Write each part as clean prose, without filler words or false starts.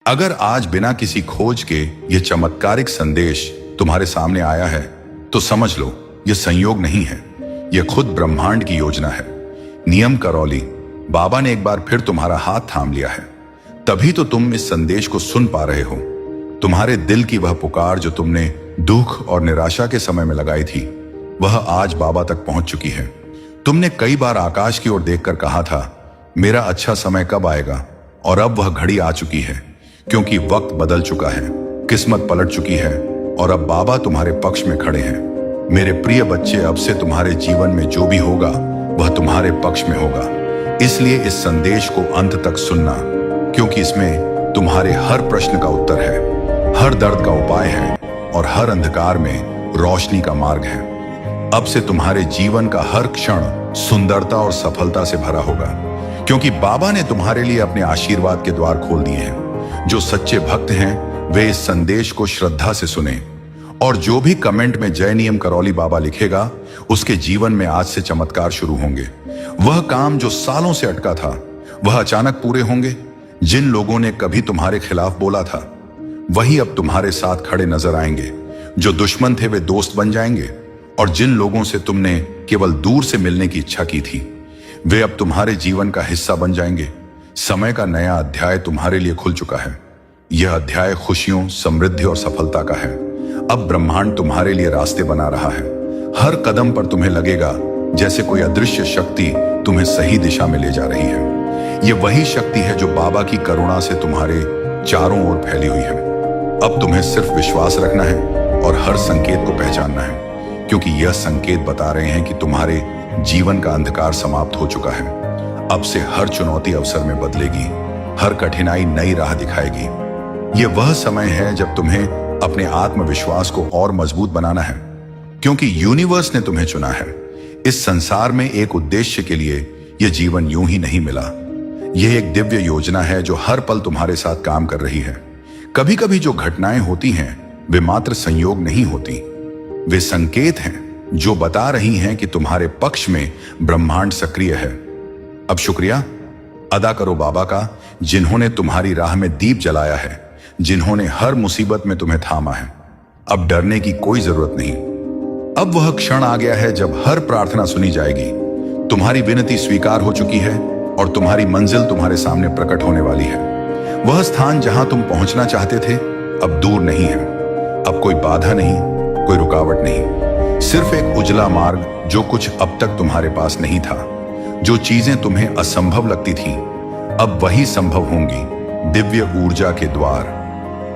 अगर आज बिना किसी खोज के यह चमत्कारिक संदेश तुम्हारे सामने आया है तो समझ लो यह संयोग नहीं है, यह खुद ब्रह्मांड की योजना है। नियम करौली, बाबा ने एक बार फिर तुम्हारा हाथ थाम लिया है। तभी तो तुम इस संदेश को सुन पा रहे हो। तुम्हारे दिल की वह पुकार जो तुमने दुख और निराशा के समय में लगाई थी, वह आज बाबा तक पहुंच चुकी है। तुमने कई बार आकाश की ओर देखकर कहा था, मेरा अच्छा समय कब आएगा, और अब वह घड़ी आ चुकी है, क्योंकि वक्त बदल चुका है, किस्मत पलट चुकी है और अब बाबा तुम्हारे पक्ष में खड़े हैं। मेरे प्रिय बच्चे, अब से तुम्हारे जीवन में जो भी होगा वह तुम्हारे पक्ष में होगा। इसलिए इस संदेश को अंत तक सुनना, क्योंकि इसमें तुम्हारे हर प्रश्न का उत्तर है, हर दर्द का उपाय है और हर अंधकार में रोशनी का मार्ग है। अब से तुम्हारे जीवन का हर क्षण सुंदरता और सफलता से भरा होगा, क्योंकि बाबा ने तुम्हारे लिए अपने आशीर्वाद के द्वार खोल दिए हैं। जो सच्चे भक्त हैं वे इस संदेश को श्रद्धा से सुने, और जो भी कमेंट में जय नियम करौली बाबा लिखेगा उसके जीवन में आज से चमत्कार शुरू होंगे। वह काम जो सालों से अटका था वह अचानक पूरे होंगे। जिन लोगों ने कभी तुम्हारे खिलाफ बोला था वही अब तुम्हारे साथ खड़े नजर आएंगे। जो दुश्मन थे वे दोस्त बन जाएंगे, और जिन लोगों से तुमने केवल दूर से मिलने की इच्छा की थी वे अब तुम्हारे जीवन का हिस्सा बन जाएंगे। समय का नया अध्याय तुम्हारे लिए खुल चुका है। यह अध्याय खुशियों, समृद्धि और सफलता का है। अब ब्रह्मांड तुम्हारे लिए रास्ते बना रहा है। हर कदम पर तुम्हें लगेगा जैसे कोई अदृश्य शक्ति तुम्हें सही दिशा में ले जा रही है। यह वही शक्ति है जो बाबा की करुणा से तुम्हारे चारों ओर फैली हुई है। अब तुम्हें सिर्फ विश्वास रखना है और हर संकेत को पहचानना है, क्योंकि यह संकेत बता रहे हैं कि तुम्हारे जीवन का अंधकार समाप्त हो चुका है। अब से हर चुनौती अवसर में बदलेगी, हर कठिनाई नई राह दिखाएगी। यह वह समय है जब तुम्हें अपने आत्मविश्वास को और मजबूत बनाना है, क्योंकि यूनिवर्स ने तुम्हें चुना है। इस संसार में एक उद्देश्य के लिए यह जीवन यूं ही नहीं मिला। यह एक दिव्य योजना है जो हर पल तुम्हारे साथ काम कर रही है। कभी कभी जो घटनाएं होती हैं वे मात्र संयोग नहीं होती, वे संकेत हैं जो बता रही हैं कि तुम्हारे पक्ष में ब्रह्मांड सक्रिय है। अब शुक्रिया अदा करो बाबा का, जिन्होंने तुम्हारी राह में दीप जलाया है, जिन्होंने हर मुसीबत में तुम्हें थामा है। अब डरने की कोई जरूरत नहीं। अब वह क्षण आ गया है जब हर प्रार्थना सुनी जाएगी। तुम्हारी विनती स्वीकार हो चुकी है और तुम्हारी मंजिल तुम्हारे सामने प्रकट होने वाली है। वह स्थान जहां तुम पहुंचना चाहते थे अब दूर नहीं है। अब कोई बाधा नहीं, कोई रुकावट नहीं, सिर्फ एक उजला मार्ग जो कुछ अब तक तुम्हारे पास नहीं था। जो चीजें तुम्हें असंभव लगती थीं अब वही संभव होंगी। दिव्य ऊर्जा के द्वार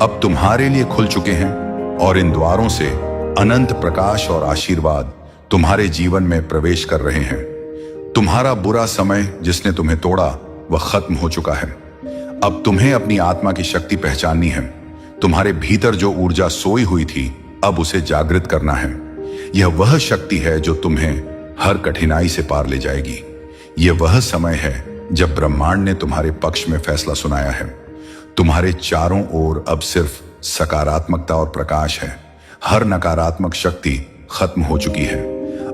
अब तुम्हारे लिए खुल चुके हैं, और इन द्वारों से अनंत प्रकाश और आशीर्वाद तुम्हारे जीवन में प्रवेश कर रहे हैं। तुम्हारा बुरा समय जिसने तुम्हें तोड़ा वह खत्म हो चुका है। अब तुम्हें अपनी आत्मा की शक्ति पहचाननी है। तुम्हारे भीतर जो ऊर्जा सोई हुई थी अब उसे जागृत करना है। यह वह शक्ति है जो तुम्हें हर कठिनाई से पार ले जाएगी। यह वह समय है जब ब्रह्मांड ने तुम्हारे पक्ष में फैसला सुनाया है। तुम्हारे चारों ओर अब सिर्फ सकारात्मकता और प्रकाश है। हर नकारात्मक शक्ति खत्म हो चुकी है।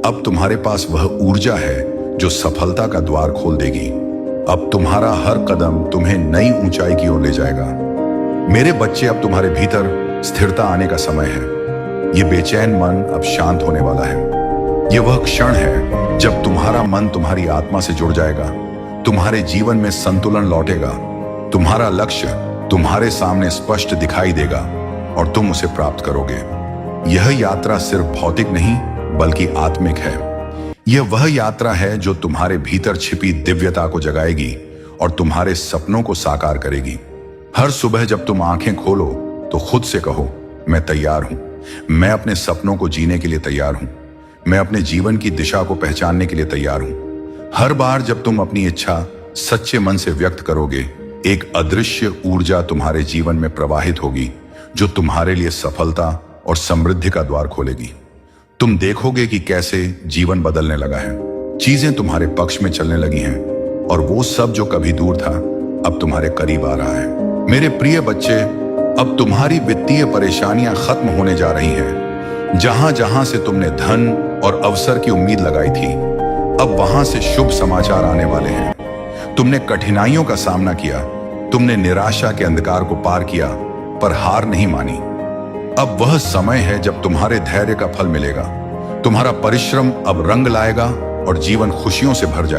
अब तुम्हारे पास वह ऊर्जा है जो सफलता का द्वार खोल देगी। अब तुम्हारा हर कदम तुम्हें नई ऊंचाई की ओर ले जाएगा। मेरे बच्चे, अब तुम्हारे भीतर स्थिरता आने का समय है। यह बेचैन मन अब शांत होने वाला है। यह वह क्षण है जब तुम्हारा मन तुम्हारी आत्मा से जुड़ जाएगा। तुम्हारे जीवन में संतुलन लौटेगा। तुम्हारा लक्ष्य तुम्हारे सामने स्पष्ट दिखाई देगा और तुम उसे प्राप्त करोगे। यह यात्रा सिर्फ भौतिक नहीं बल्कि आत्मिक है। यह वह यात्रा है जो तुम्हारे भीतर छिपी दिव्यता को जगाएगी और तुम्हारे सपनों को साकार करेगी। हर सुबह जब तुम आंखें खोलो तो खुद से कहो, मैं तैयार हूं। मैं अपने सपनों को जीने के लिए तैयार हूं। मैं अपने जीवन की दिशा को पहचानने के लिए तैयार हूं। हर बार जब तुम अपनी इच्छा सच्चे मन से व्यक्त करोगे, एक अदृश्य ऊर्जा तुम्हारे जीवन में प्रवाहित होगी जो तुम्हारे लिए सफलता और समृद्धि का द्वार खोलेगी। तुम देखोगे कि कैसे जीवन बदलने लगा है। चीजें तुम्हारे पक्ष में चलने लगी हैं और वो सब जो कभी दूर था अब तुम्हारे करीब आ रहा है। मेरे प्रिय बच्चे, अब तुम्हारी वित्तीय परेशानियां खत्म होने जा रही हैं। जहां जहां से तुमने धन और अवसर की उम्मीद लगाई थी अब वहां से शुभ समाचार आने वाले हैं। तुमने कठिनाइयों का सामना किया तुमने निराशा के अंधकार को पार किया पर हार नहीं मानी। अब वह समय है जब तुम्हारे धैर्य का फल मिलेगा। तुम्हारा परिश्रम अब रंग लाएगा और जीवन खुशियों से भर जाएगा।